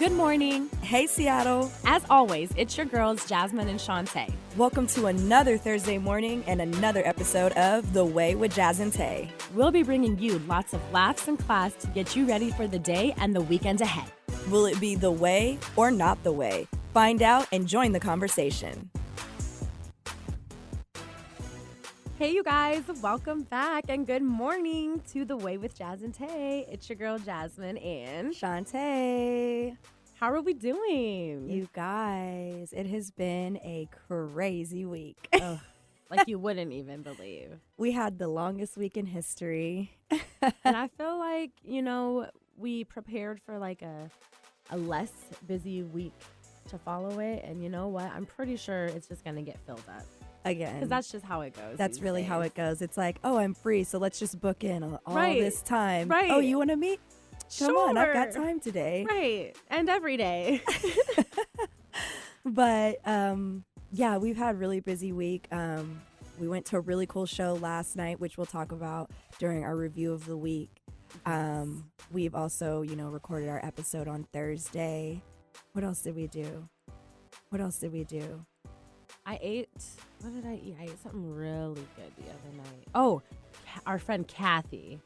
Good morning. Hey, Seattle. As always, it's your girls, Jasmine and Shantae. Welcome to another Thursday morning and another episode of The Way with Jazz and Tae. We'll be bringing you lots of laughs and class to get you ready for the day and the weekend ahead. Will it be the way or not the way? Find out and join the conversation. Hey, you guys. Welcome back and good morning to The Way with Jazz and Tae. It's your girl, Jasmine and Shantae. How are we doing? You guys, it has been a crazy week. Oh, like you wouldn't even believe. We had the longest week in history. And I feel like, we prepared for like a less busy week to follow it. And you know what? I'm pretty sure it's just going to get filled up. Again. Because that's just how it goes. That's really how it goes. It's like, oh, I'm free, so let's just book in all this time. Right. Oh, you want to meet? Come on, I've got time today. Right. And every day. But, yeah, we've had a really busy week. We went to a really cool show last night, which we'll talk about during our review of the week. We've also, recorded our episode on Thursday. What else did we do? I ate, what did I eat? I ate something really good the other night. Oh, our friend Kathy.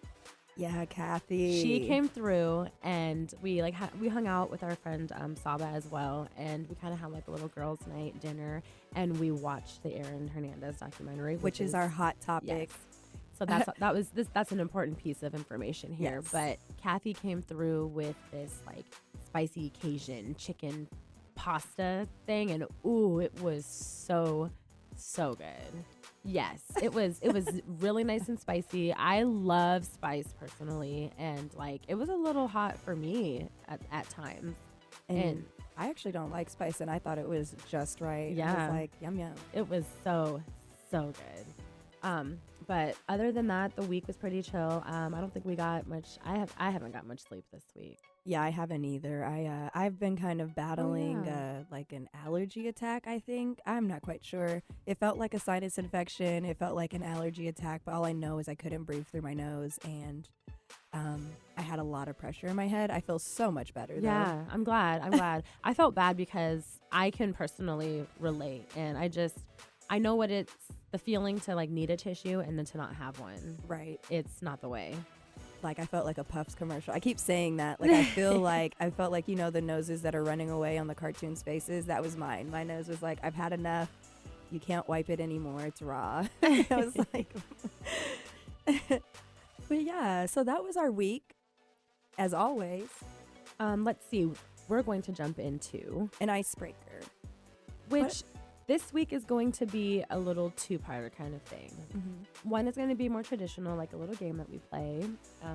Yeah, Kathy. She came through and we hung out with our friend Saba as well, and we kind of had like a little girls' night dinner, and we watched the Aaron Hernandez documentary, which is our hot topic. Yes. So that's an important piece of information here. Yes. But Kathy came through with this like spicy Cajun chicken pasta thing, and ooh, it was so good. Yes, it was really nice and spicy. I love spice personally, and like it was a little hot for me at times. And I actually don't like spice, and I thought it was just right. Yeah, it was like yum yum. It was so good. But other than that, the week was pretty chill. I don't think we got much. I haven't got much sleep this week. Yeah, I haven't either. I've been kind of battling like an allergy attack, I think. I'm not quite sure. It felt like a sinus infection. It felt like an allergy attack, but all I know is I couldn't breathe through my nose, and I had a lot of pressure in my head. I feel so much better though. Yeah, I'm glad. I felt bad because I can personally relate, and I know what it's the feeling to like need a tissue and then to not have one. Right. It's not the way. Like I felt like a Puffs commercial. I keep saying that. Like I felt like, the noses that are running away on the cartoons' faces. That was mine. My nose was like, I've had enough. You can't wipe it anymore. It's raw. I was like, but yeah, so that was our week, as always. Let's see. We're going to jump into an icebreaker, which this week is going to be a little two-parter kind of thing. Mm-hmm. One is going to be more traditional, like a little game that we play.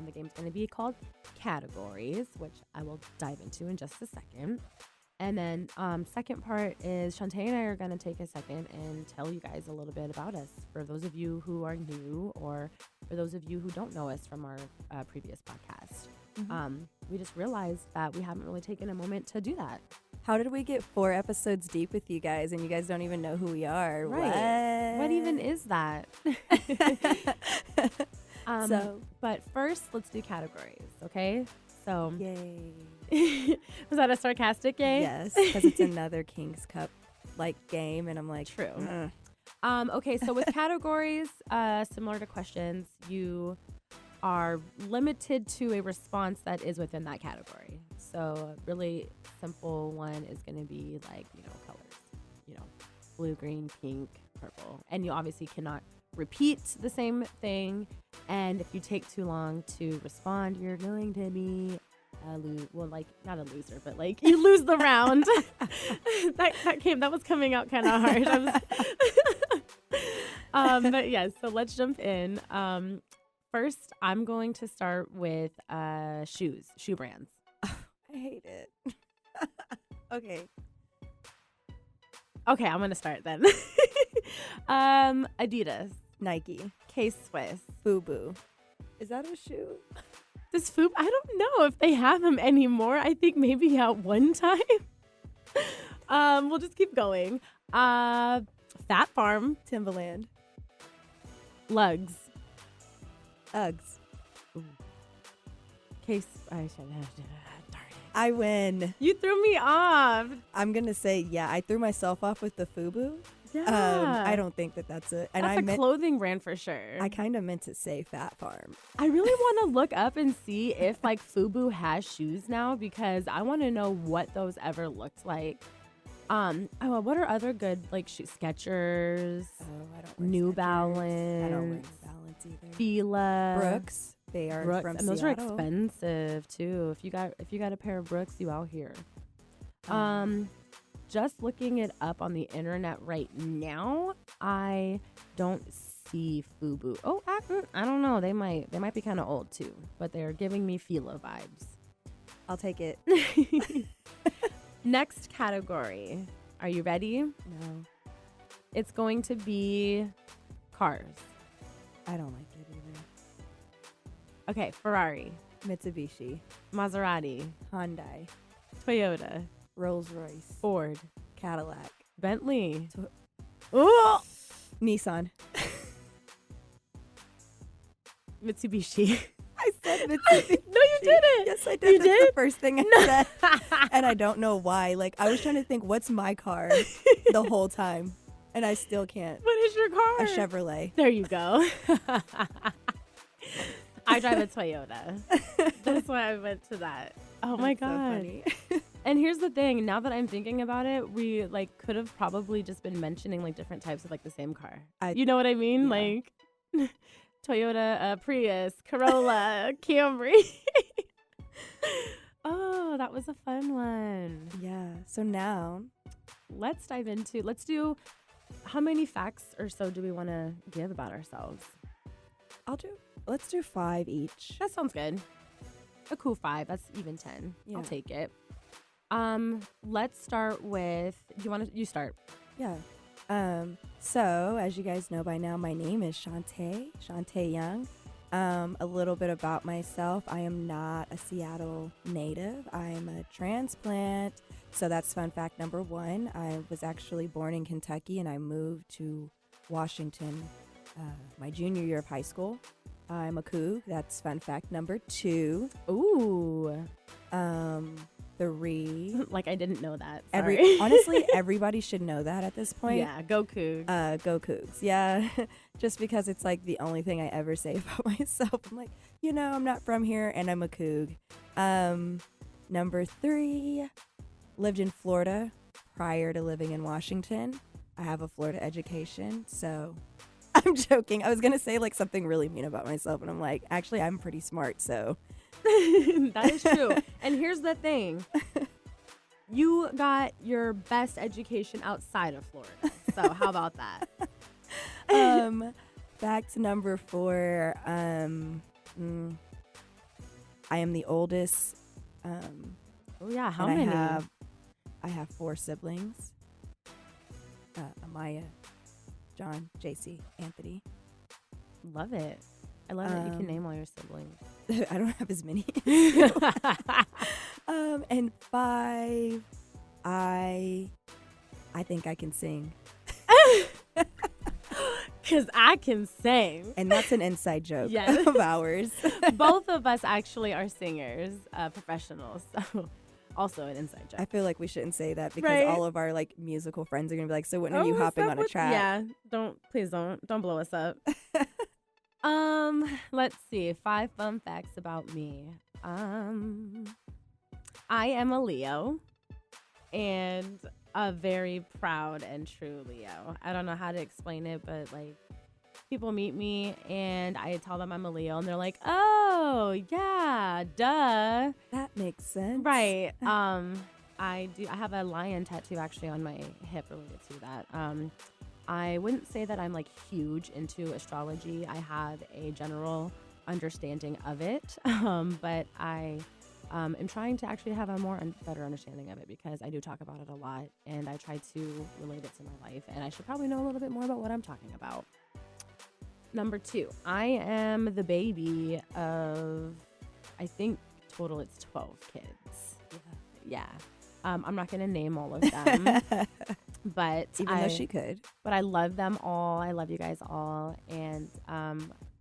The game's going to be called Categories, which I will dive into in just a second. And then second part is Shantae and I are going to take a second and tell you guys a little bit about us. For those of you who are new, or for those of you who don't know us from our previous podcast. Mm-hmm. We just realized that we haven't really taken a moment to do that. How did we get 4 episodes deep with you guys and you guys don't even know who we are? Right. What even is that? But first, let's do categories, okay? So, yay. Was that a sarcastic yay? Yes, because it's another King's Cup like game, and I'm like, true. Okay, so with categories, similar to questions, you are limited to a response that is within that category. So a really simple one is going to be like, colors, blue, green, pink, purple. And you obviously cannot repeat the same thing. And if you take too long to respond, you're going to be not a loser, but like you lose the round. that was coming out kind of hard. But yes, so let's jump in. First, I'm going to start with shoe brands. I hate it. Okay, I'm going to start then. Adidas, Nike, K-Swiss, FUBU. Is that a shoe? This FUBU, I don't know if they have them anymore. I think maybe at one time. We'll just keep going. Fat Farm, Timberland, Lugs, Uggs. Case. Darn it. I win. You threw me off. I'm going to say, yeah, I threw myself off with the FUBU. Yeah. I don't think that's it. And That's a clothing brand for sure. I kind of meant to say Fat Farm. I really want to look up and see if like FUBU has shoes now, because I want to know what those ever looked like. What are other good like shoes? Skechers. Oh, I don't wear New Skechers. Balance. I don't wear New Balance either. Fila. Brooks. They are Brooks. from And those Seattle. are expensive too. If you got a pair of Brooks, you out here. Just looking it up on the internet right now, I don't see FUBU. Oh, I don't know. They might be kind of old too, but they're giving me Fila vibes. I'll take it. Next category. Are you ready? No, It's going to be cars. I don't like it either. Okay, Ferrari, Mitsubishi, Maserati, Hyundai, Toyota, Rolls Royce, Ford, Cadillac, Bentley. oh, Nissan. Mitsubishi. I said Mitsubishi. No, you didn't. Yes, I did. You That's did? the first thing I said. And I don't know why. Like, I was trying to think, what's my car the whole time? And I still can't. What is your car? A Chevrolet. There you go. I drive a Toyota. That's why I went to that. Oh my That's so God. funny. And here's the thing, now that I'm thinking about it, we like could have probably just been mentioning like different types of like the same car. You know what I mean? Yeah. Like Toyota, Prius, Corolla, Camry. Oh, that was a fun one. Yeah. So now, Let's do, how many facts or so do we want to give about ourselves? let's do 5 each. That sounds good. A cool 5. That's even 10. Yeah. I'll take it. Let's start with, you start. Yeah. So as you guys know by now, my name is Shantae Young. A little bit about myself. I am not a Seattle native. I'm a transplant. So that's fun fact number 1. I was actually born in Kentucky and I moved to Washington my junior year of high school. I'm a Coug. That's fun fact number 2. Ooh. 3. Like I didn't know that. Sorry. Honestly, everybody should know that at this point. Yeah, go Cougs. Go Cougs. Yeah. Just because it's like the only thing I ever say about myself. I'm like, I'm not from here and I'm a Coug. Number 3, lived in Florida prior to living in Washington. I have a Florida education, so I'm joking. I was going to say like something really mean about myself, and I'm like, actually, I'm pretty smart, so. That is true. And here's the thing. You got your best education outside of Florida. So how about that? Fact number 4, I am the oldest. Oh yeah, how many? I have 4 siblings. Amaya, John, JC, Anthony. Love it. I love that you can name all your siblings. I don't have as many. And 5, I think I can sing. Because I can sing. And that's an inside joke Yes. of ours. Both of us actually are singers, professionals. So also an inside joke. I feel like we shouldn't say that because Right. all of our like musical friends are gonna be like, so when are you hopping on a track? Yeah, please don't blow us up. Let's see. 5 fun facts about me. I am a Leo and a very proud and true Leo. I don't know how to explain it, but like people meet me and I tell them I'm a Leo and they're like, "Oh, yeah, duh." That makes sense. Right. I have a lion tattoo actually on my hip related to that. I wouldn't say that I'm like huge into astrology. I have a general understanding of it, but I am trying to actually have a better understanding of it because I do talk about it a lot and I try to relate it to my life, and I should probably know a little bit more about what I'm talking about. Number 2, I am the baby of, I think total it's 12 kids. Yeah. I'm not going to name all of them. But even though she could. But I love them all. I love you guys all. And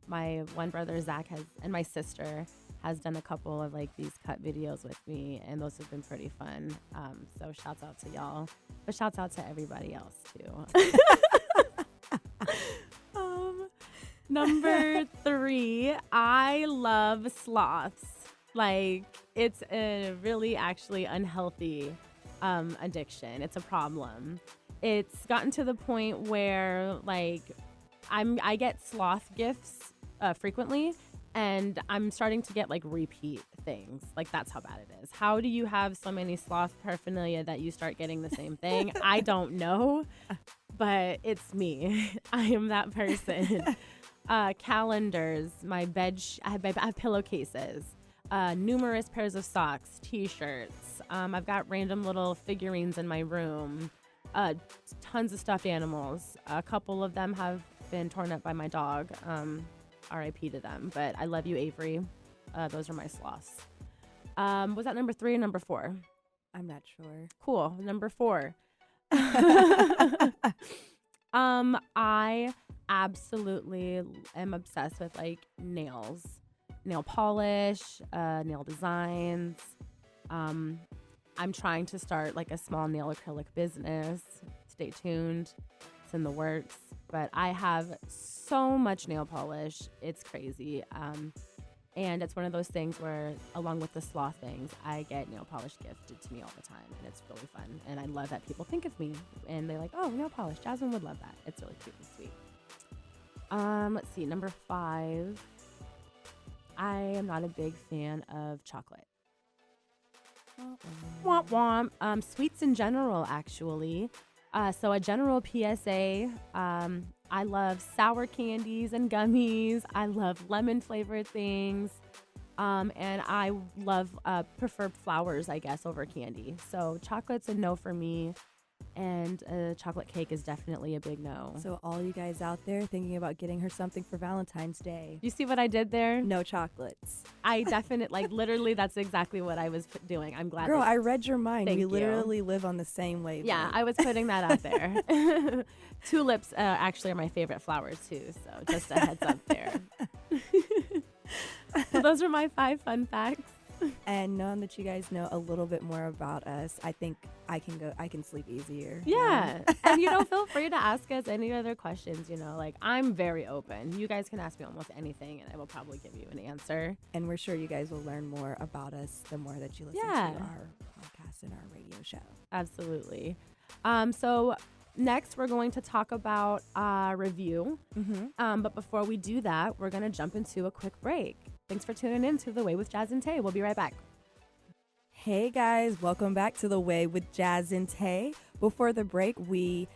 my one brother, Zach, and my sister has done a couple of like these cut videos with me, and those have been pretty fun. So shouts out to y'all, but shouts out to everybody else too. Number 3, I love sloths. Like, it's a really actually unhealthy addiction. It's a problem. It's gotten to the point where like I get sloth gifts frequently, and I'm starting to get like repeat things. Like, that's how bad it is. How do you have so many sloth paraphernalia that you start getting the same thing? I don't know, but it's me. I am that person. Calendars, I have pillowcases, numerous pairs of socks, t-shirts. I've got random little figurines in my room, tons of stuffed animals. A couple of them have been torn up by my dog. RIP to them, but I love you, Avery. Those are my sloths. Was that number 3 or number 4? I'm not sure. Cool. Number 4. I absolutely am obsessed with like nails, nail polish, nail designs. I'm trying to start like a small nail acrylic business. Stay tuned. It's in the works. But I have so much nail polish. It's crazy. And it's one of those things where, along with the sloth things, I get nail polish gifted to me all the time. And it's really fun. And I love that people think of me. And they're like, oh, nail polish. Jasmine would love that. It's really cute and sweet. Let's see. Number 5. I am not a big fan of chocolate. Womp womp. Sweets in general, actually. So a general PSA, I love sour candies and gummies. I love lemon flavored things. And I prefer flowers, I guess, over candy. So chocolate's a no for me. And a chocolate cake is definitely a big no. So all you guys out there thinking about getting her something for Valentine's Day. You see what I did there? No chocolates. I definitely, literally, that's exactly what I was doing. I'm glad. Girl, I read your mind. Thank we you. literally live on the same wavelength. Yeah, I was putting that out there. Tulips actually are my favorite flowers too. So just a heads up there. So those are my 5 fun facts. And knowing that you guys know a little bit more about us, I think I can sleep easier. Yeah. And, feel free to ask us any other questions, like I'm very open. You guys can ask me almost anything and I will probably give you an answer. And we're sure you guys will learn more about us the more that you listen to our podcast and our radio show. Absolutely. So next we're going to talk about review. Mm-hmm. But before we do that, we're going to jump into a quick break. Thanks for tuning in to The Way with Jazz and Tae. We'll be right back. Hey guys, welcome back to The Way with Jazz and Tae. Before the break, we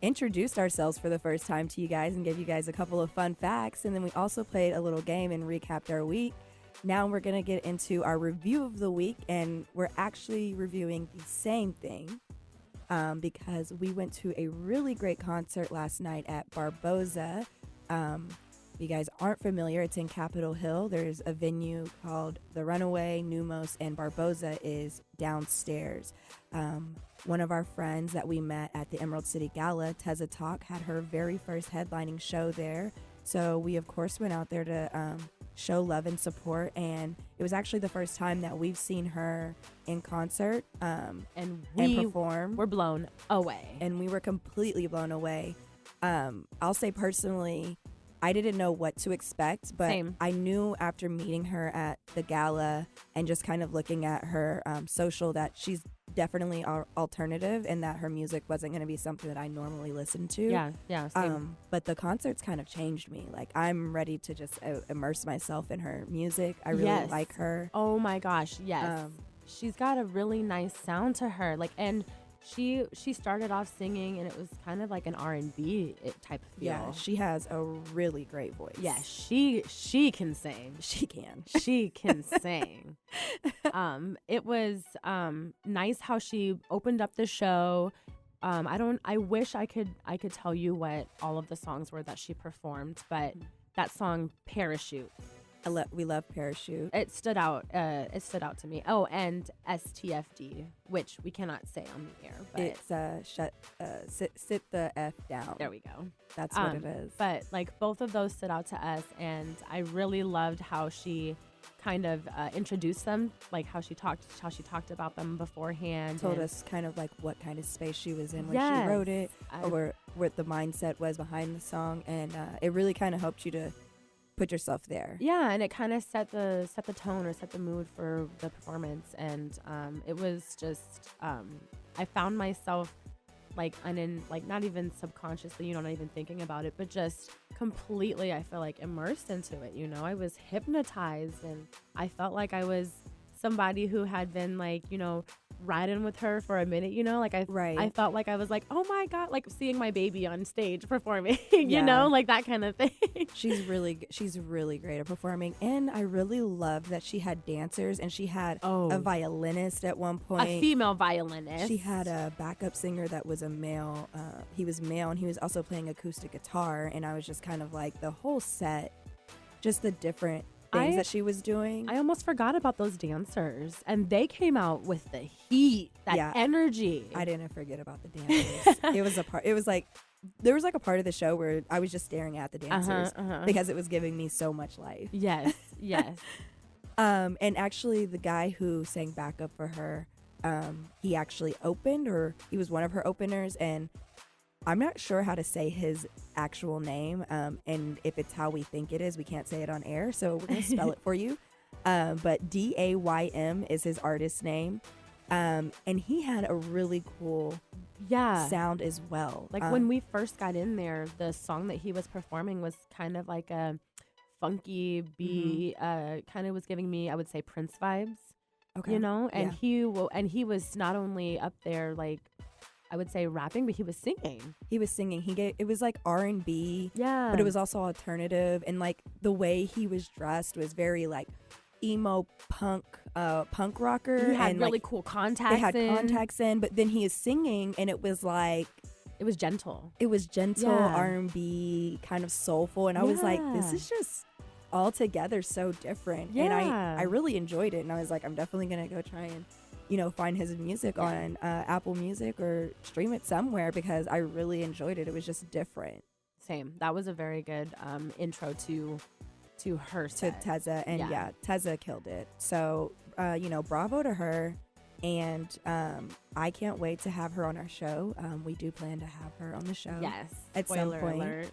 introduced ourselves for the first time to you guys and gave you guys a couple of fun facts. And then we also played a little game and recapped our week. Now we're going to get into our review of the week, and we're actually reviewing the same thing because we went to a really great concert last night at Barboza. If you guys aren't familiar, it's in Capitol Hill. There's a venue called The Runaway, Numos, and Barboza is downstairs. One of our friends that we met at the Emerald City Gala, Teza Talk, had her very first headlining show there. So we, of course, went out there to show love and support. And it was actually the first time that we've seen her in concert and perform. We're blown away. And we were completely blown away. I'll say personally, I didn't know what to expect, but Same. I knew after meeting her at the gala and just kind of looking at her social that she's definitely alternative and that her music wasn't going to be something that I normally listen to. Yeah, same. But the concerts kind of changed me. Like, I'm ready to just immerse myself in her music. I really like her. Oh my gosh, yes. She's got a really nice sound to her. Like, and she started off singing and it was kind of like an R&B type of feel. Yeah, she has a really great voice. Yeah, she can sing. She can. She can sing. It was nice how she opened up the show. I wish I could tell you what all of the songs were that she performed, but that song Parachute. We love Parachute. It stood out to me. Oh, and STFD, which we cannot say on the air. But it's sit the F down. There we go. That's what it is. But like both of those stood out to us, and I really loved how she kind of introduced them, like how she talked about them beforehand. Told us kind of like what kind of space she was in when Yes. she wrote it, or what the mindset was behind the song, and it really kind of helped you to put yourself there. Yeah, and it kind of set the tone or set the mood for the performance, and it was just I found myself like not even subconsciously, not even thinking about it, but just completely, I feel like, immersed into it. I was hypnotized, and I felt like I was somebody who had been like, riding with her for a minute, like I felt like I was like, oh my God, like seeing my baby on stage performing, like that kind of thing. She's really great at performing, and I really loved that she had dancers, and she had a violinist at one point, a female violinist. She had a backup singer that was a male. He was male, and he was also playing acoustic guitar, and I was just kind of like the whole set, just the different things that she was doing. I almost forgot about those dancers, and they came out with the heat, that energy. I didn't forget about the dancers. It was there was like a part of the show where I was just staring at the dancers because it was giving me so much life. Yes. And actually the guy who sang backup for her, he actually opened, or he was one of her openers, and I'm not sure how to say his actual name, and if it's how we think it is, we can't say it on air, so we're going to spell it for you. But Daym is his artist name, and he had a really cool sound as well. Like when we first got in there, the song that he was performing was kind of like a funky beat, kind of was giving me, I would say, Prince vibes. Okay. And he was not only up there like, I would say, rapping, but he was singing. It was like R&B, but it was also alternative, and like the way he was dressed was very like emo punk rocker. He had and really like, cool contacts. They had contacts in, but then he is singing, and it was like, it was gentle. R&B, kind of soulful, and I was like, this is just altogether so different. And I really enjoyed it, and I was like, I'm definitely gonna go try and find his music on Apple Music or stream it somewhere, because I really enjoyed it. It was just different. Same. That was a very good intro to her set. To Teza, and Teza killed it. So, bravo to her. And I can't wait to have her on our show. We do plan to have her on the show. Yes. At Spoiler some point. alert.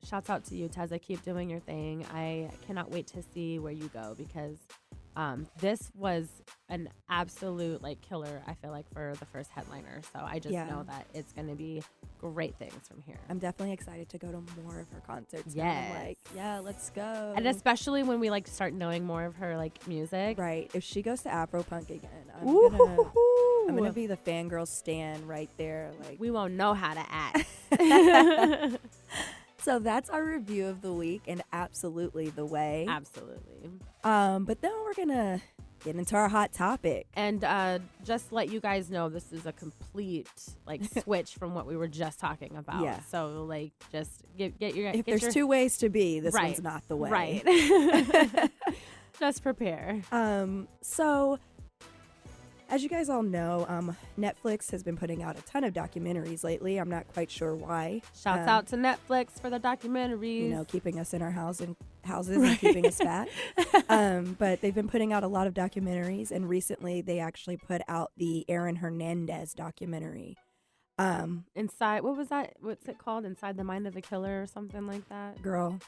Shouts out to you, Teza. Keep doing your thing. I cannot wait to see where you go, because this was an absolute killer, I feel like, for the first headliner. So I just know that it's going to be great things from here. I'm definitely excited to go to more of her concerts. Yes. I'm like, let's go. And especially when we start knowing more of her music. Right. If she goes to Afropunk again, I'm gonna be the fangirl stan right there. Like, we won't know how to act. So that's our review of the week, and absolutely the way. Absolutely. But then we're gonna get into our hot topic. And just let you guys know, this is a complete switch from what we were just talking about. Yeah. So just get your. If there's two ways to be, this right. one's not the way. Right. Just prepare. So, as you guys all know, Netflix has been putting out a ton of documentaries lately. I'm not quite sure why. Shouts out to Netflix for the documentaries. Keeping us in our houses and keeping us fat. But they've been putting out a lot of documentaries, and recently they actually put out the Hernandez documentary. Inside, what was that? What's it called? Inside the Mind of a Killer or something like that? Girl,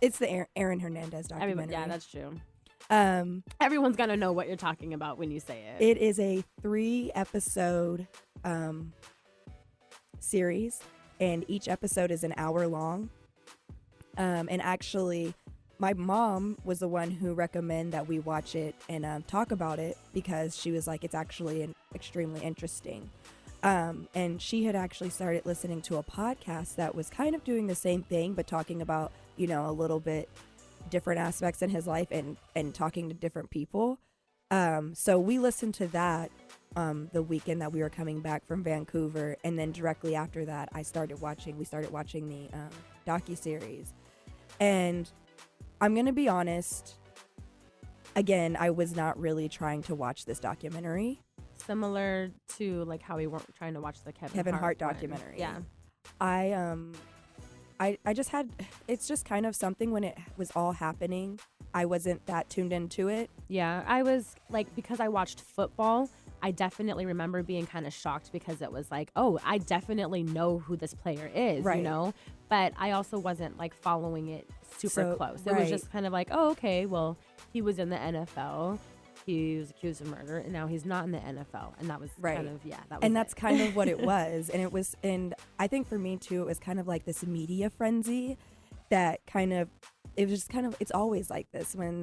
it's the Hernandez documentary. Yeah, that's true. Everyone's gonna know what you're talking about when you say it. It is a 3-episode series, and each episode is an hour long. And actually, my mom was the one who recommended that we watch it and talk about it, because she was like, it's actually extremely interesting. And she had actually started listening to a podcast that was kind of doing the same thing, but talking about, a little bit different aspects in his life and talking to different people. So we listened to that the weekend that we were coming back from Vancouver, and then directly after that we started watching the docuseries. And I'm gonna be honest, again, I was not really trying to watch this documentary. Similar to how we weren't trying to watch the Kevin Hart one. documentary. Yeah. I just had, it's just kind of something when it was all happening, I wasn't that tuned into it. Yeah, I was like, because I watched football, I definitely remember being kind of shocked because it was like, oh, I definitely know who this player is, Right. you know? But I also wasn't like following it super close. It was right. just kind of like, oh, okay, well, he was in the NFL. He was accused of murder, and now he's not in the NFL. And that was Right. kind of, that was And it. that's kind of what it was. And I think for me too, it was kind of like this media frenzy that kind of, it was just kind of, it's always like this when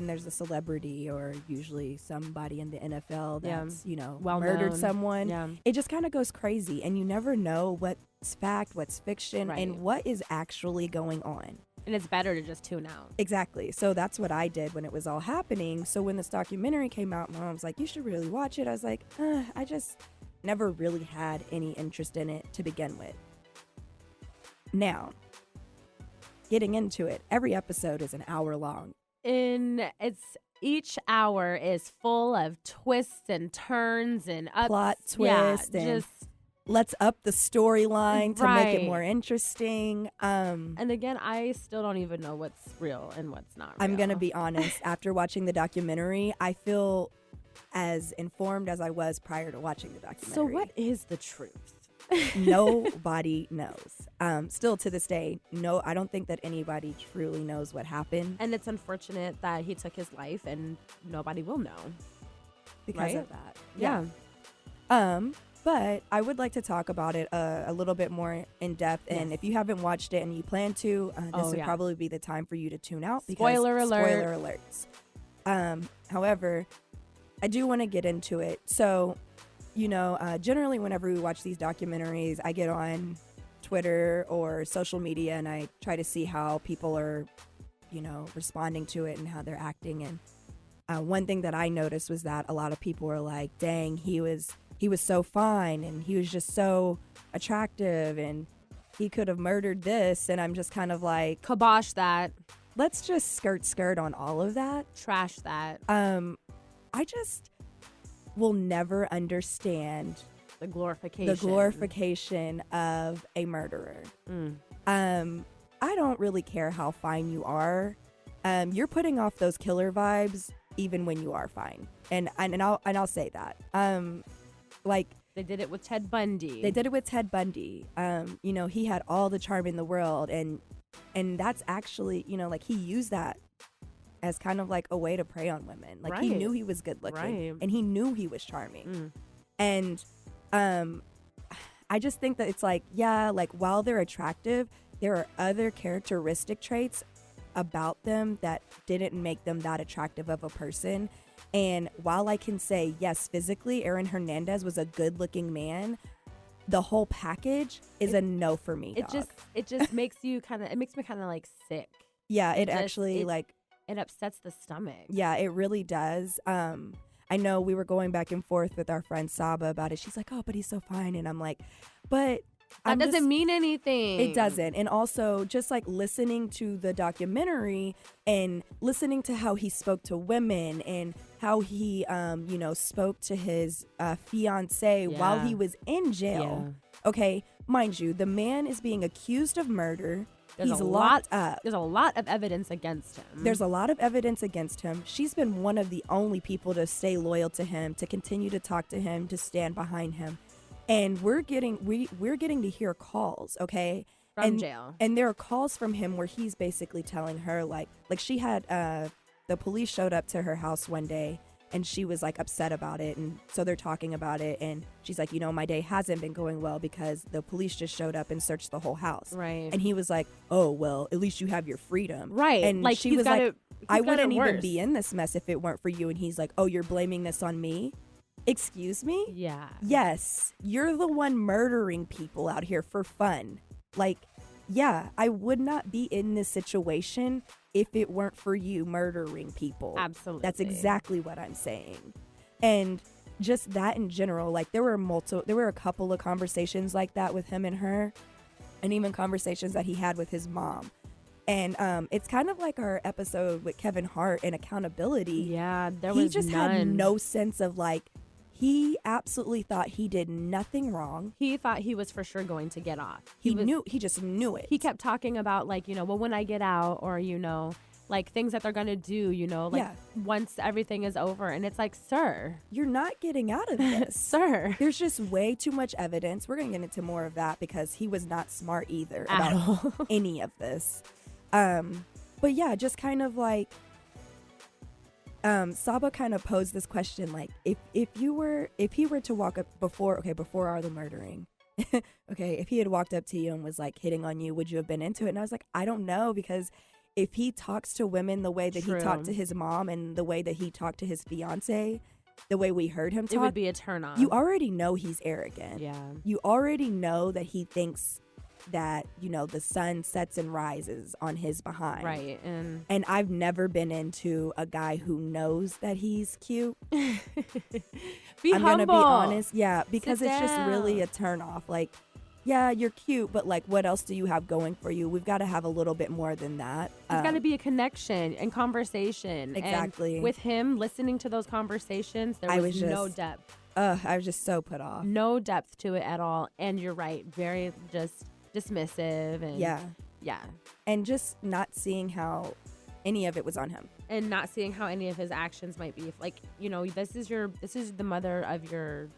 there's a celebrity or usually somebody in the NFL that's, Well murdered known. someone. Yeah. It just kind of goes crazy and you never know what's fact, what's fiction, Right. and what is actually going on. And it's better to just tune out. Exactly. So that's what I did when it was all happening. So when this documentary came out, my mom was like, you should really watch it. I was like, I just never really had any interest in it to begin with. Now, getting into it, every episode is an hour long. Each hour is full of twists and turns and ups. Plot twist and just let's up the storyline to make it Right. more interesting. And again, I still don't even know what's real and what's not real. I'm going to be honest. After watching the documentary, I feel as informed as I was prior to watching the documentary. So what is the truth? Nobody knows. Still to this day, no, I don't think that anybody truly knows what happened And it's unfortunate that he took his life and nobody will know. because right? of that. Yeah. But I would like to talk about it a little bit more in depth. And Yes. if you haven't watched it and you plan to, this would yeah. probably be the time for you to tune out. Because Spoiler alert. Spoiler alerts. However, I do want to get into it. So, generally whenever we watch these documentaries, I get on Twitter or social media and I try to see how people are, responding to it and how they're acting. And one thing that I noticed was that a lot of people were like, dang, he was so fine and he was just so attractive and he could have murdered this. And I'm just kind of like, Kibosh that. let's just skirt on all of that. Trash that. I just will never understand The glorification. the glorification of a murderer. I don't really care how fine you are. You're putting off those killer vibes even when you are fine. And I'll say that. Like They did it with Ted Bundy. they did it with Ted Bundy. He had all the charm in the world and that's actually, like he used that as kind of like a way to prey on women. Like he Right. knew he was good looking Right. and he knew he was charming. And I just think that it's like, yeah, like while they're attractive, there are other characteristic traits about them that didn't make them that attractive of a person. And while I can say, yes, physically, Aaron Hernandez was a good looking man, the whole package is a no for me, dog. It just makes you it makes me kind of like sick. Yeah, it just- actually it- like, It upsets the stomach. yeah, it really does. I know we were going back and forth with our friend Saba about it. She's like, oh, but he's so fine. And I'm like, but That doesn't mean anything. It doesn't. And also just like listening to the documentary and listening to how he spoke to women and how he, spoke to his fiance while Yeah. he was in jail. Okay. Mind you, the man is being accused of murder. He's locked up. There's a lot of evidence against him. There's a lot of evidence against him. She's been one of the only people to stay loyal to him, to continue to talk to him, to stand behind him. And we're getting to hear calls, okay? From jail. And there are calls from him where he's basically telling her like she had the police showed up to her house one day and she was like upset about it, and so they're talking about it and she's like, my day hasn't been going well because the police just showed up and searched the whole house. Right. And he was like, oh, well, at least you have your freedom. Right. And Like, she he's was got like, it- I he's got it wouldn't even worse. be in this mess if it weren't for you. And he's like, oh, you're blaming this on me? Excuse me? Yeah. Yes, you're the one murdering people out here for fun. Like, yeah, I would not be in this situation if it weren't for you murdering people. Absolutely. That's exactly what I'm saying. And just that in general, like there were a couple of conversations like that with him and her, and even conversations that he had with his mom. And it's kind of like our episode with Kevin Hart and accountability. Yeah, there He was just none. had no sense of like he absolutely thought he did nothing wrong. He thought he was for sure going to get off. He just knew it. He kept talking about like, well, when I get out, or, like things that they're going to do, like once everything is over. And it's like, sir, you're not getting out of this. Sir. There's just way too much evidence. We're going to get into more of that because he was not smart either At about all. any of this. But yeah, just kind of like, Saba kind of posed this question, like, if he were to walk up before all the murdering, okay, if he had walked up to you and was like hitting on you, would you have been into it? And I was like, I don't know, because if he talks to women the way that True. he talked to his mom and the way that he talked to his fiance, the way we heard him talk, it would be a turn on. You already know he's arrogant. Yeah. You already know that he thinks that, the sun sets and rises on his behind. Right. And I've never been into a guy who knows that he's cute. I'm gonna be honest. Yeah, because Sit it's just down. really a turn off. Like, yeah, you're cute, but like, what else do you have going for you? We've got to have a little bit more than that. There's got to be a connection and conversation. Exactly. And with him listening to those conversations, there was no depth. I was just so put off. No depth to it at all. And you're right. Very just dismissive. And yeah. And just not seeing how any of it was on him. And not seeing how any of his actions might be. If, like, this is the mother of your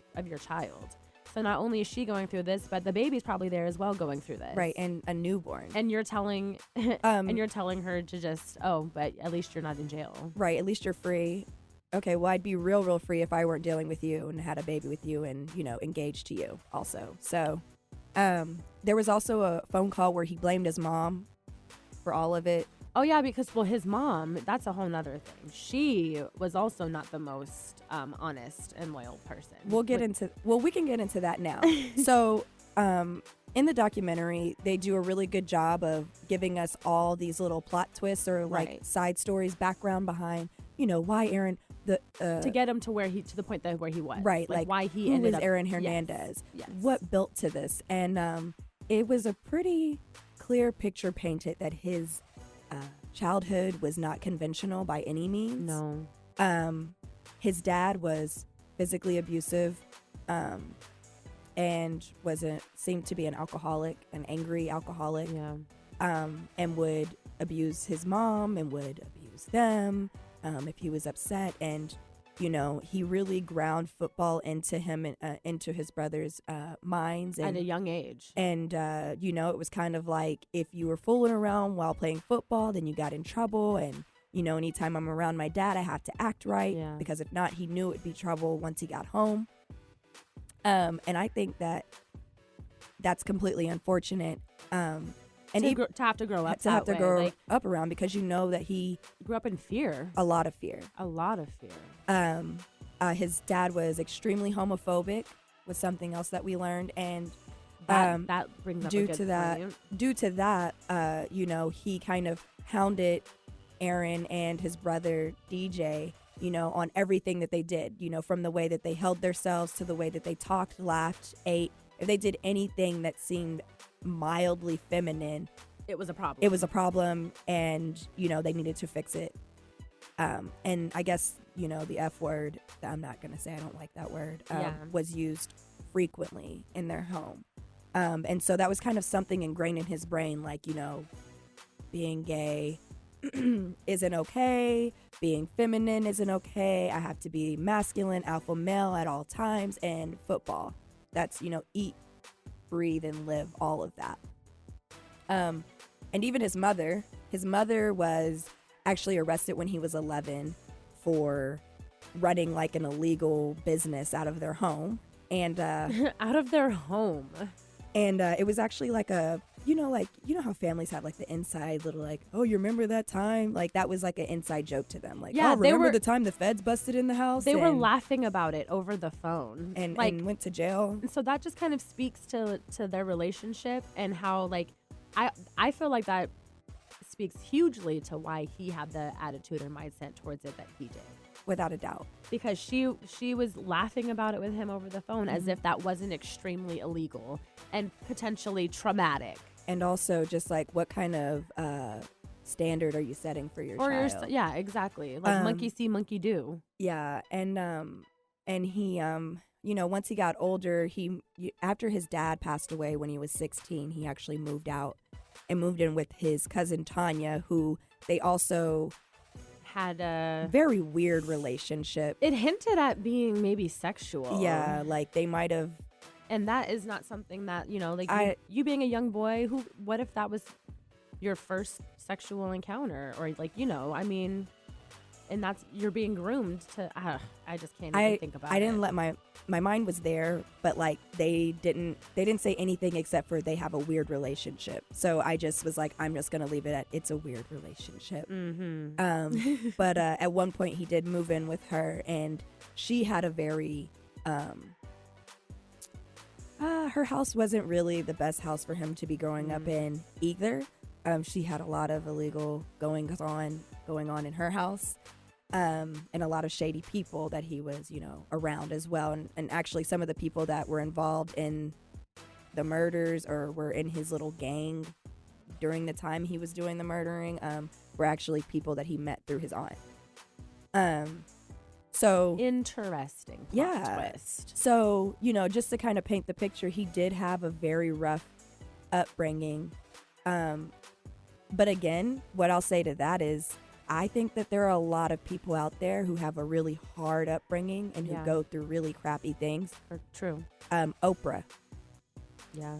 child. So not only is she going through this, but the baby's probably there as well going through this. Right, and a newborn. And you're telling her to just, but at least you're not in jail. Right, at least you're free. Okay, well, I'd be real free if I weren't dealing with you and had a baby with you and, engaged to you also. So there was also a phone call where he blamed his mom for all of it. Oh, yeah, because, his mom, that's a whole nother thing. She was also not the most honest and loyal person. We can get into that now. So in the documentary, they do a really good job of giving us all these little plot twists or like side stories, background behind, why Aaron, to get him to the point where he was. Right. Like why he who ended was up. Aaron Hernandez? Yes. What built to this? And it was a pretty clear picture painted that his childhood was not conventional by any means. No. His dad was physically abusive, and seemed to be an alcoholic, an angry alcoholic. Yeah. And would abuse his mom and would abuse them if he was upset. And he really ground football into him and into his brother's minds at a young age. And it was kind of like, if you were fooling around while playing football, then you got in trouble. And anytime I'm around my dad, I have to act right, because if not, he knew it'd be trouble once he got home. And I think that that's completely unfortunate. And to have to grow up that way. Grow up around, because that he grew up in fear. A lot of fear. His dad was extremely homophobic, was something else that we learned. And that brings up due a good to that, point. Due to that, he kind of hounded Aaron and his brother DJ, on everything that they did, from the way that they held themselves to the way that they talked, laughed, ate. If they did anything that seemed mildly feminine, it was a problem. And they needed to fix it. And I guess the F word, that I'm not gonna say, I don't like that word, was used frequently in their home. And so that was kind of something ingrained in his brain, like, being gay isn't okay, being feminine isn't okay, I have to be masculine, alpha male at all times, and football, that's eat, breathe, and live, all of that. And even his mother was actually arrested when he was 11 for running like an illegal business out of their home. And out of their home. And it was actually like a, how families have like the inside little, like, oh, you remember that time? Like, that was like an inside joke to them. Like, remember the time the feds busted in the house? They were laughing about it over the phone. And went to jail. And so that just kind of speaks to their relationship, and how, like, I feel like that speaks hugely to why he had the attitude or mindset towards it that he did. Without a doubt. Because she was laughing about it with him over the phone, as if that wasn't extremely illegal and potentially traumatic. And also just like, what kind of standard are you setting for your child? Yeah, exactly. Like monkey see, monkey do. Yeah. And and he once he got older, after his dad passed away when he was 16, he actually moved out and moved in with his cousin Tanya, who they also had a very weird relationship. It hinted at being maybe sexual. Yeah, like they might have. And that is not something that, you being a young boy, what if that was your first sexual encounter? Or and you're being groomed to, I just can't even think about it. I didn't let my mind was there, but like they didn't say anything except for they have a weird relationship. So I just was like, I'm just going to leave it at it's a weird relationship. Mm-hmm. But at one point he did move in with her, and she had a very, her house wasn't really the best house for him to be growing up in either. She had a lot of illegal going on in her house, and a lot of shady people that he was, around as well. And actually some of the people that were involved in the murders or were in his little gang during the time he was doing the murdering, were actually people that he met through his aunt. So interesting. Twist. So, just to kind of paint the picture, he did have a very rough upbringing. But again, what I'll say to that is I think that there are a lot of people out there who have a really hard upbringing and who go through really crappy things. True. Oprah. Yeah.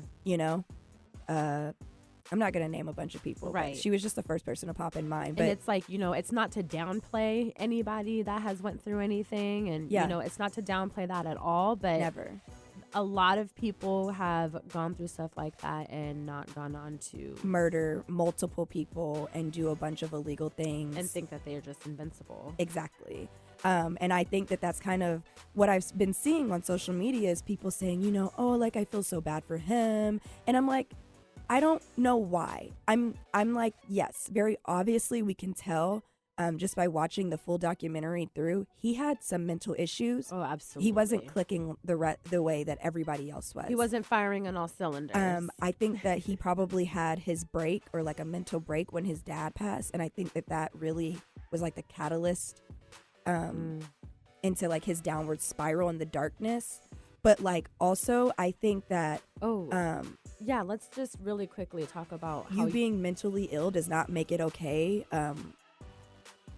I'm not going to name a bunch of people. Right. She was just the first person to pop in mind. But and it's like, it's not to downplay anybody that has went through anything. And, it's not to downplay that at all. But never. A lot of people have gone through stuff like that and not gone on to murder multiple people and do a bunch of illegal things. And think that they are just invincible. Exactly. And I think that that's kind of what I've been seeing on social media is people saying, I feel so bad for him. And I'm like, I don't know why. I'm like, yes, very obviously we can tell just by watching the full documentary through, he had some mental issues. Oh, absolutely. He wasn't clicking the way that everybody else was. He wasn't firing on all cylinders. I think that he probably had his break or like a mental break when his dad passed. And I think that really was like the catalyst into like his downward spiral in the darkness. But like also, I think that yeah, let's just really quickly talk about how being mentally ill does not make it okay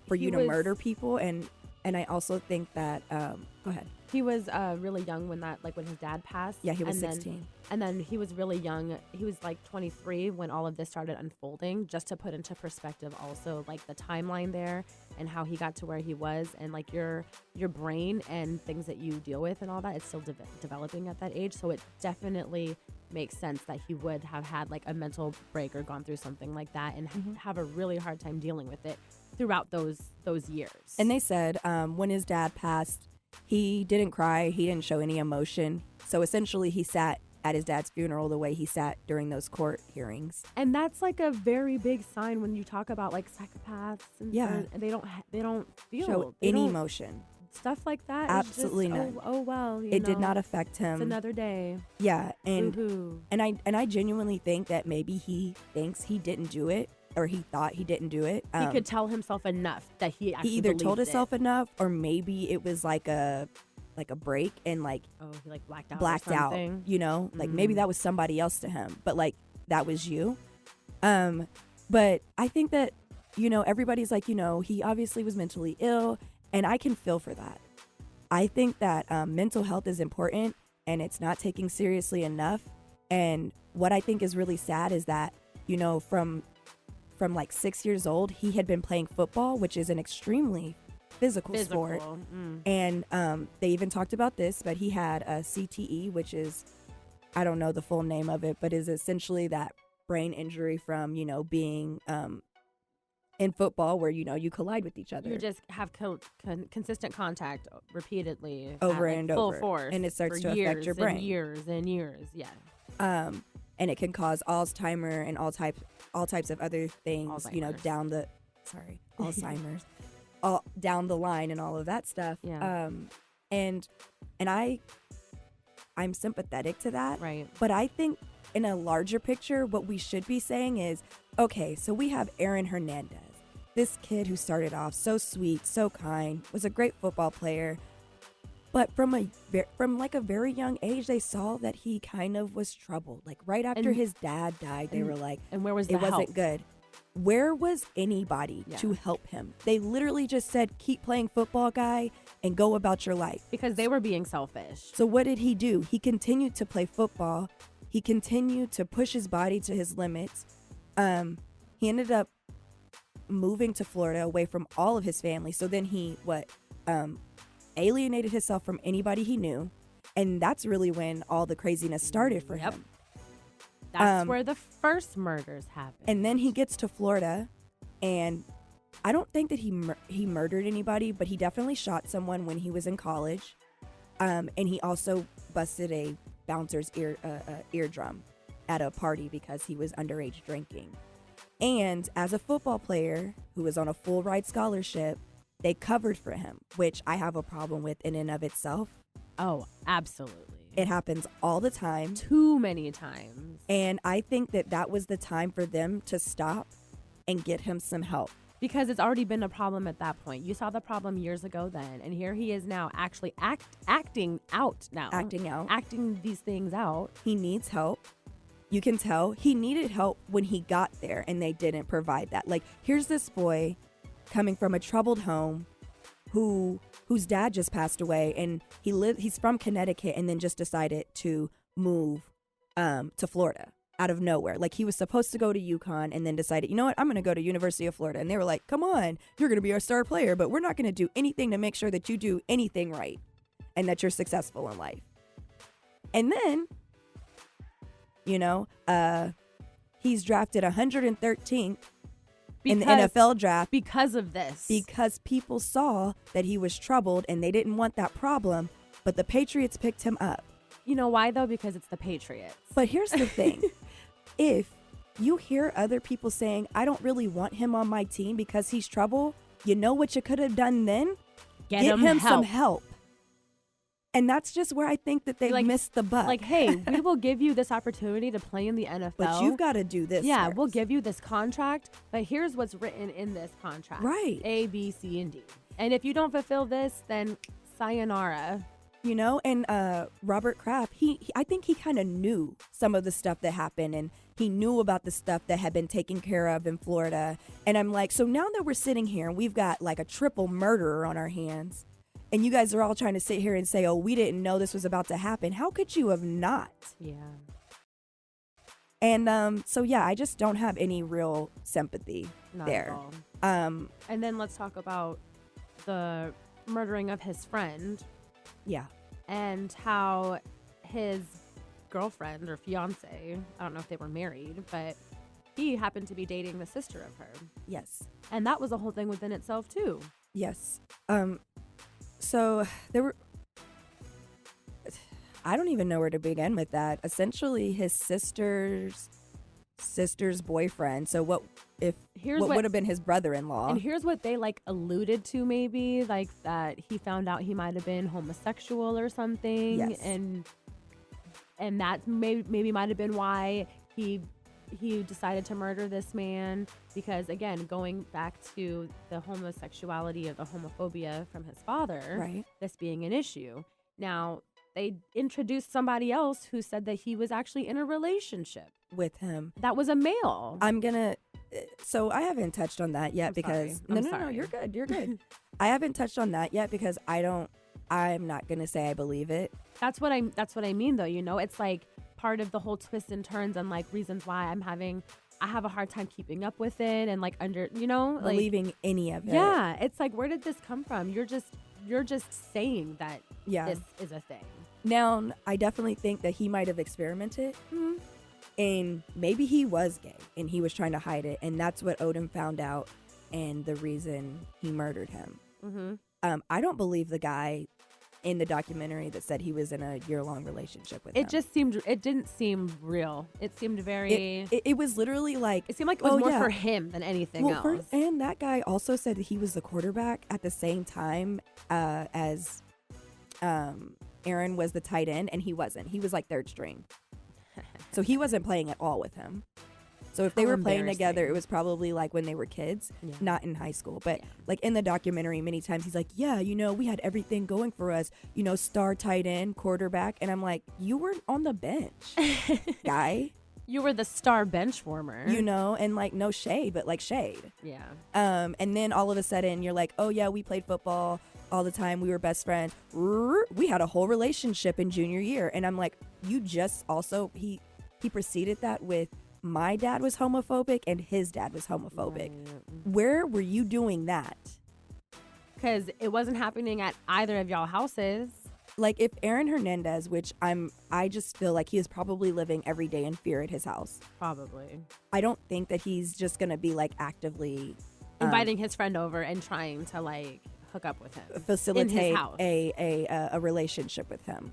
for you to murder people. And I also think that go ahead. He was really young when his dad passed. Yeah, he was 16. And then he was really young. He was like 23 when all of this started unfolding, just to put into perspective also like the timeline there and how he got to where he was, and like your brain and things that you deal with and all that, it's still developing at that age. So it definitely makes sense that he would have had like a mental break or gone through something like that and have a really hard time dealing with it throughout those years. And they said when his dad passed, he didn't cry, he didn't show any emotion. So essentially he sat at his dad's funeral the way he sat during those court hearings. And that's like a very big sign when you talk about like psychopaths and they don't feel any emotion. Stuff like that. Absolutely just, none. Oh well. It did not affect him. It's another day. Yeah, and Woo-hoo. and I genuinely think that maybe he thinks he didn't do it, or he thought he didn't do it. He could tell himself enough that he actually either told himself it. enough, or maybe it was like a break and like he like blacked out, like maybe that was somebody else to him, but like that was you. But I think that everybody's like he obviously was mentally ill, and I can feel for that. I think that mental health is important, and it's not taken seriously enough. And what I think is really sad is that from like 6 years old, he had been playing football, which is an extremely physical sport. And they even talked about this, but he had a CTE, which is, I don't know the full name of it, but is essentially that brain injury from being in football where you collide with each other. You just have consistent contact repeatedly over at, and full over, force, and it starts to years affect your brain. And years and years. Yeah. And it can cause Alzheimer and all types of other things. Alzheimer's. Alzheimer's, all down the line and all of that stuff. Yeah. And I'm sympathetic to that. Right. But I think in a larger picture, what we should be saying is, okay, so we have Aaron Hernandez, this kid who started off so sweet, so kind, was a great football player, But from like a very young age, they saw that he kind of was troubled. Like right after his dad died, they were like, and where was the it wasn't help? good. Where was anybody to help him? They literally just said, keep playing football, guy, and go about your life. Because they were being selfish. So what did he do? He continued to play football. He continued to push his body to his limits. He ended up moving to Florida away from all of his family. So then he alienated himself from anybody he knew. And that's really when all the craziness started for him. That's where the first murders happened. And then he gets to Florida, and I don't think that he murdered anybody, but he definitely shot someone when he was in college. And he also busted a bouncer's eardrum at a party because he was underage drinking. And as a football player who was on a full ride scholarship, they covered for him, which I have a problem with in and of itself. Oh, absolutely. It happens all the time. Too many times. And I think that was the time for them to stop and get him some help. Because it's already been a problem at that point. You saw the problem years ago then, and here he is now actually acting out now. Acting these things out. He needs help. You can tell he needed help when he got there, and they didn't provide that. Like, here's this boy coming from a troubled home whose dad just passed away, and he's from Connecticut and then just decided to move to Florida out of nowhere. Like, he was supposed to go to UConn and then decided, you know what, I'm going to go to University of Florida. And they were like, come on, you're going to be our star player, but we're not going to do anything to make sure that you do anything right and that you're successful in life. And then, he's drafted 113th in the NFL draft because of this. Because people saw that he was troubled and they didn't want that problem, but the Patriots picked him up. You know why, though? Because it's the Patriots. But here's the thing. If you hear other people saying, I don't really want him on my team because he's trouble, you know what you could have done then? Get him some help. And that's just where I think that they missed the buck. Like, hey, we will give you this opportunity to play in the NFL. But you've got to do this first. We'll give you this contract, but here's what's written in this contract. Right. A, B, C, and D. And if you don't fulfill this, then sayonara. And Robert Kraft, I think he kind of knew some of the stuff that happened, and he knew about the stuff that had been taken care of in Florida. And I'm like, so now that we're sitting here and we've got like a triple murderer on our hands, and you guys are all trying to sit here and say, oh, we didn't know this was about to happen. How could you have not? Yeah. And I just don't have any real sympathy there. At all. And then let's talk about the murdering of his friend. Yeah. And how his girlfriend or fiance, I don't know if they were married, but he happened to be dating the sister of her. Yes. And that was a whole thing within itself, too. Yes. So there were, I don't even know where to begin with that. Essentially, his sister's boyfriend. So what would have been his brother-in-law? And here's what they alluded to, maybe that he found out he might have been homosexual or something. Yes. And that maybe might have been why he decided to murder this man, because again, going back to the homosexuality or the homophobia from his father, right, this being an issue. Now, they introduced somebody else who said that he was actually in a relationship with him. That was a male. So I haven't touched on that yet because no, you're good. I haven't touched on that yet because I'm not gonna say I believe it. That's what I mean, though. It's like part of the whole twists and turns and reasons why I have a hard time keeping up with it and believing any of it. Yeah, it's like, where did this come from? You're just saying that this is a thing. Now, I definitely think that he might have experimented, and maybe he was gay and he was trying to hide it, and that's what Odom found out and the reason he murdered him. Mm-hmm. I don't believe the guy in the documentary that said he was in a year-long relationship with him. It didn't seem real. It seemed very... It was literally like... It seemed like it was more for him than anything else. And that guy also said that he was the quarterback at the same time as Aaron was the tight end, and he wasn't. He was third string. So he wasn't playing at all with him. So if they How were playing together, embarrassing. it was probably like when they were kids, Yeah. not in high school. But Yeah. like in the documentary, many times he's like, yeah, we had everything going for us, star tight end, quarterback. And I'm like, you were on the bench, guy, You were the star bench warmer. and like no shade, but like shade. Yeah. And then all of a sudden you're like, oh yeah, we played football all the time. We were best friends. We had a whole relationship in junior year. And I'm like, you just also, he preceded that with my dad was homophobic and his dad was homophobic. Where were you doing that? Because it wasn't happening at either of y'all houses. Like if Aaron Hernandez, which I just feel like he is probably living every day in fear at his house. Probably. I don't think that he's just going to be like actively Inviting his friend over and trying to like hook up with him. facilitate in his house. a relationship with him.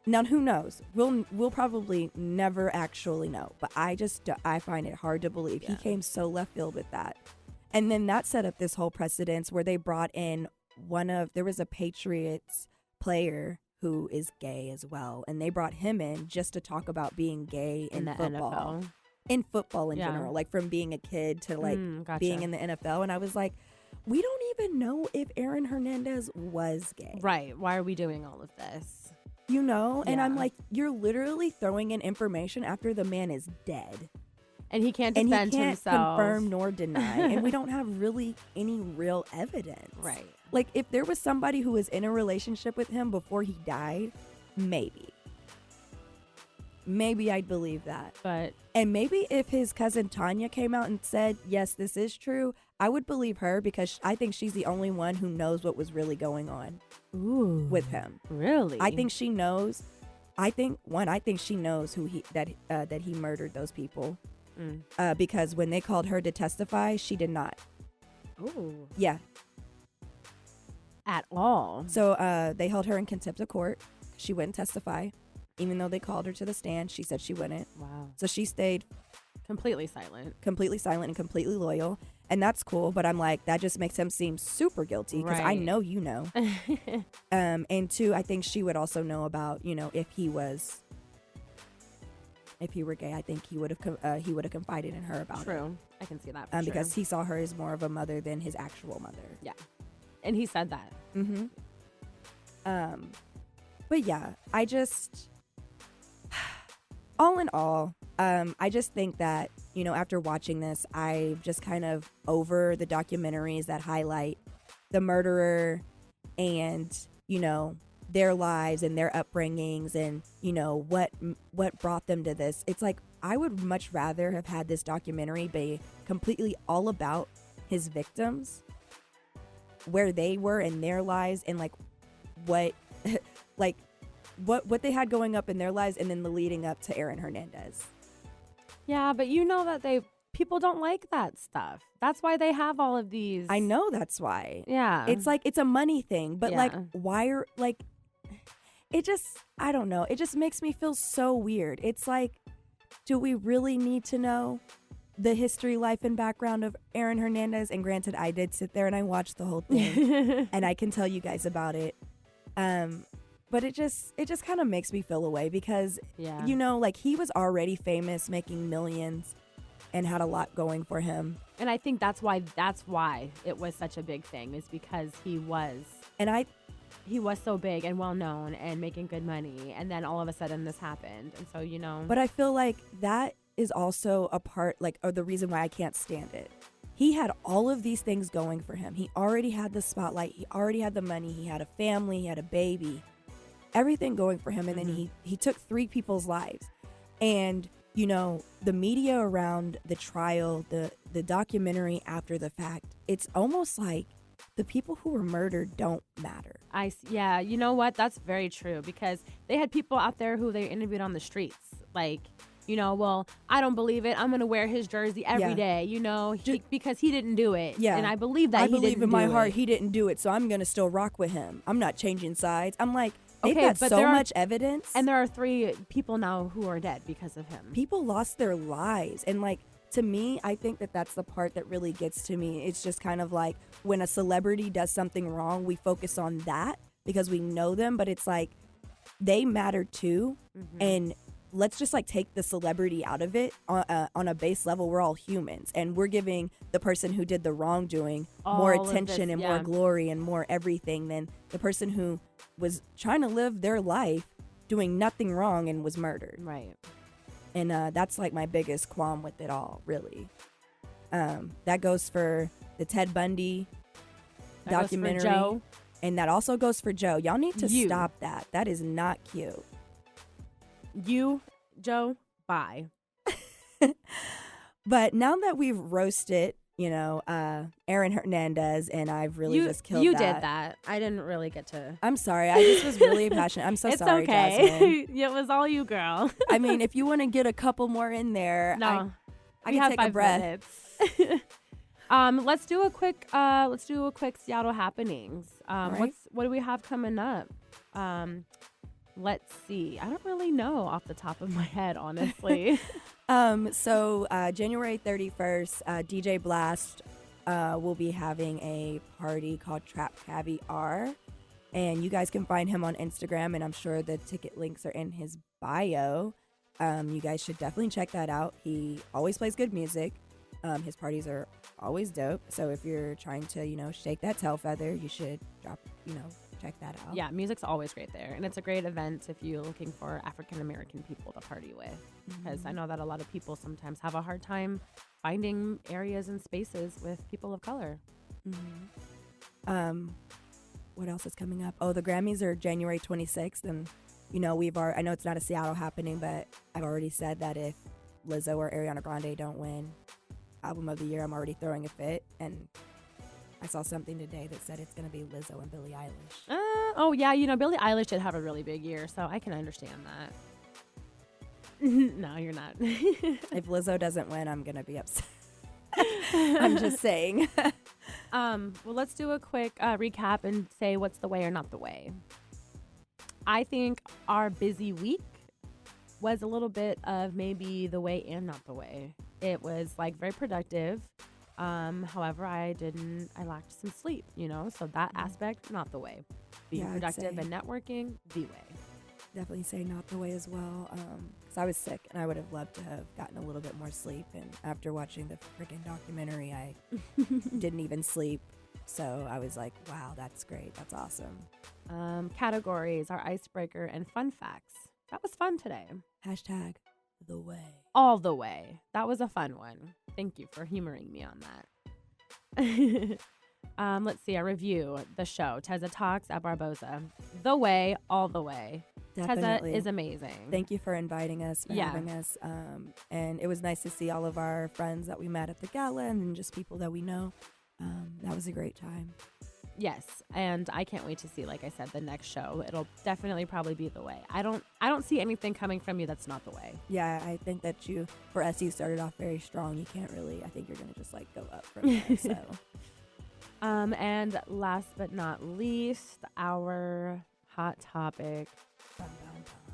Now, who knows? We'll probably never actually know. But I find it hard to believe he came so left field with that. And then that set up this whole precedence where they brought in there was a Patriots player who is gay as well. And they brought him in just to talk about being gay in the football. NFL. In football in Yeah. general, like from being a kid to like Gotcha. being in the NFL. And I was like, we don't even know if Aaron Hernandez was gay. Right. Why are we doing all of this? And Yeah. I'm like, you're literally throwing in information after the man is dead. And he can't And he defend can't himself. confirm nor deny. And we don't have really any real evidence. Right. Like, if there was somebody who was in a relationship with him before he died, maybe. Maybe I'd believe that. But And maybe if his cousin Tanya came out and said, yes, this is true, I would believe her because I think she's the only one who knows what was really going on with him. Really? I think she knows. I think she knows that he murdered those people. Because when they called her to testify, she did not. Ooh. Yeah. At all. So they held her in contempt of court. She wouldn't testify. Even though they called her to the stand, she said she wouldn't. Wow. So she stayed Completely silent. and completely loyal. And that's cool. But I'm like, that just makes him seem super guilty because I Right. know you know. And two, I think she would also know about, if he were gay, I think he would have confided in her about it. True. I can see that for sure. Because he saw her as more of a mother than his actual mother. Yeah. And he said that. Mm-hmm. But yeah, I just, all in all, I just think that, after watching this, I'm just kind of over the documentaries that highlight the murderer and, their lives and their upbringings and, what brought them to this. It's like, I would much rather have had this documentary be completely all about his victims, where they were in their lives and like what what they had going up in their lives and then the leading up to Aaron Hernandez. Yeah, but that people don't like that stuff. That's why they have all of these. I know that's why. Yeah. It's like, it's a money thing, but Yeah. like, why are like, it just, I don't know. It just makes me feel so weird. It's like, do we really need to know the history, life, and background of Aaron Hernandez? And granted, I did sit there and I watched the whole thing and I can tell you guys about it. But it just kind of makes me feel away because, Yeah. like he was already famous, making millions and had a lot going for him. And I think that's why it was such a big thing, is because he was so big and well known and making good money, and then all of a sudden this happened. And so, But I feel like that is also a part, like, or the reason why I can't stand it. He had all of these things going for him. He already had the spotlight. He already had the money. He had a family. He had a baby. Everything going for him. And then he took 3 people's lives. And, the media around the trial, the documentary after the fact, it's almost like the people who were murdered don't matter. Yeah, you know what? That's very true, because they had people out there who they interviewed on the streets. Like, well, I don't believe it. I'm going to wear his jersey every day, because he didn't do it. Yeah. And I believe that I he believe didn't in my do heart it. he didn't do it, so I'm going to still rock with him. I'm not changing sides. I'm like, they've Okay, got but so there are- much evidence. And there are 3 people now who are dead because of him. People lost their lives. And like, to me, I think that that's the part that really gets to me. It's just kind of like when a celebrity does something wrong, we focus on that because we know them, but it's like they matter too. And let's just like take the celebrity out of it. On a base level, we're all humans, and we're giving the person who did the wrongdoing more attention and more glory and more everything than the person who was trying to live their life doing nothing wrong and was murdered. Right. And that's like my biggest qualm with it all, really. That goes for the Ted Bundy documentary. Goes for Joe. And that also goes for Joe. Y'all need to stop that. That is not cute. You, Joe, bye. But now that we've roasted, Aaron Hernandez, and I've really just killed you that. You did that. I didn't really get to. I'm sorry. I just was really passionate. I'm so sorry, okay. Jasmine. It was all you, girl. I mean, if you want to get a couple more in there, no, I can take a breath. Let's do a quick Seattle happenings. Right. What do we have coming up? Let's see. I don't really know off the top of my head, honestly. So January 31st, DJ Blast will be having a party called Trap Caviar, and you guys can find him on Instagram, and I'm sure the ticket links are in his bio. You guys should definitely check that out. He always plays good music. His parties are always dope. So if you're trying to, shake that tail feather, you should check that out. Yeah, music's always great there. And it's a great event if you're looking for African-American people to party with. Because I know that a lot of people sometimes have a hard time finding areas and spaces with people of color. What else is coming up? Oh, the Grammys are January 26th. And, I know it's not a Seattle happening, but I've already said that if Lizzo or Ariana Grande don't win Album of the Year, I'm already throwing a fit. And I saw something today that said it's going to be Lizzo and Billie Eilish. Oh, yeah. Billie Eilish did have a really big year, so I can understand that. No, you're not. If Lizzo doesn't win, I'm going to be upset. I'm just saying. Well, let's do a quick recap and say what's the way or not the way. I think our busy week was a little bit of maybe the way and not the way. It was very productive. However, I lacked some sleep, so that aspect, not the way. Being productive and networking, the way. Definitely say not the way as well. Because I was sick and I would have loved to have gotten a little bit more sleep. And after watching the freaking documentary, I didn't even sleep. So I was like, wow, that's great. That's awesome. Categories, our icebreaker, and fun facts. That was fun today. Hashtag the way. All the way. That was a fun one. Thank you for humoring me on that. Let's see. A review. The show. Teza Talks at Barboza. The way. All the way. Definitely. Teza is amazing. Thank you for inviting us, for having us. And it was nice to see all of our friends that we met at the gala and just people that we know. That was a great time. Yes, and I can't wait to see, like I said, the next show. It'll definitely probably be the way. I don't see anything coming from you that's not the way. Yeah, I think that for us, you started off very strong. You can't really, I think you're going to just go up from there, so. And last but not least, our hot topic,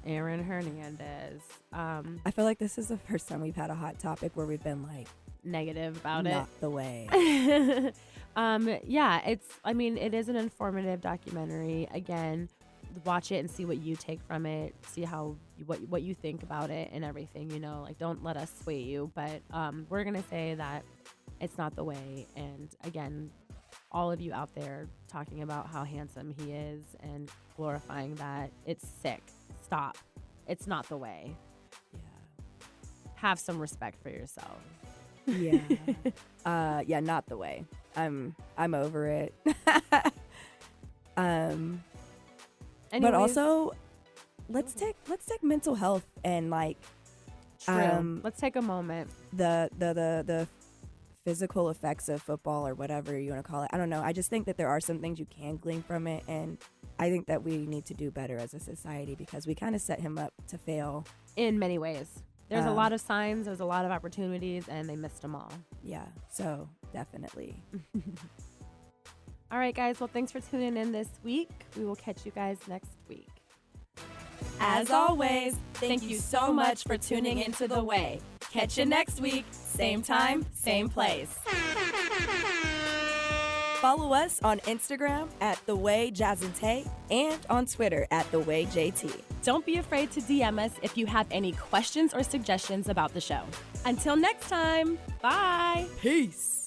Aaron Hernandez. I feel like this is the first time we've had a hot topic where we've been negative about it. Not the way. Yeah, it is an informative documentary. Again, watch it and see what you take from it. See what you think about it and everything, don't let us sway you. But we're going to say that it's not the way. And again, all of you out there talking about how handsome he is and glorifying that, it's sick. Stop. It's not the way. Yeah. Have some respect for yourself. Yeah. Yeah, not the way. I'm over it. But also let's take mental health and True. Let's take a moment. The physical effects of football or whatever you want to call it. I don't know. I just think that there are some things you can glean from it, and I think that we need to do better as a society because we kind of set him up to fail in many ways. There's a lot of signs, there's a lot of opportunities, and they missed them all. Yeah, so definitely. All right, guys. Well, thanks for tuning in this week. We will catch you guys next week. As always, thank you so much for tuning into The Way. Catch you next week, same time, same place. Follow us on Instagram at The Way Jazz and Tae and on Twitter at The Way JT. Don't be afraid to DM us if you have any questions or suggestions about the show. Until next time, bye. Peace.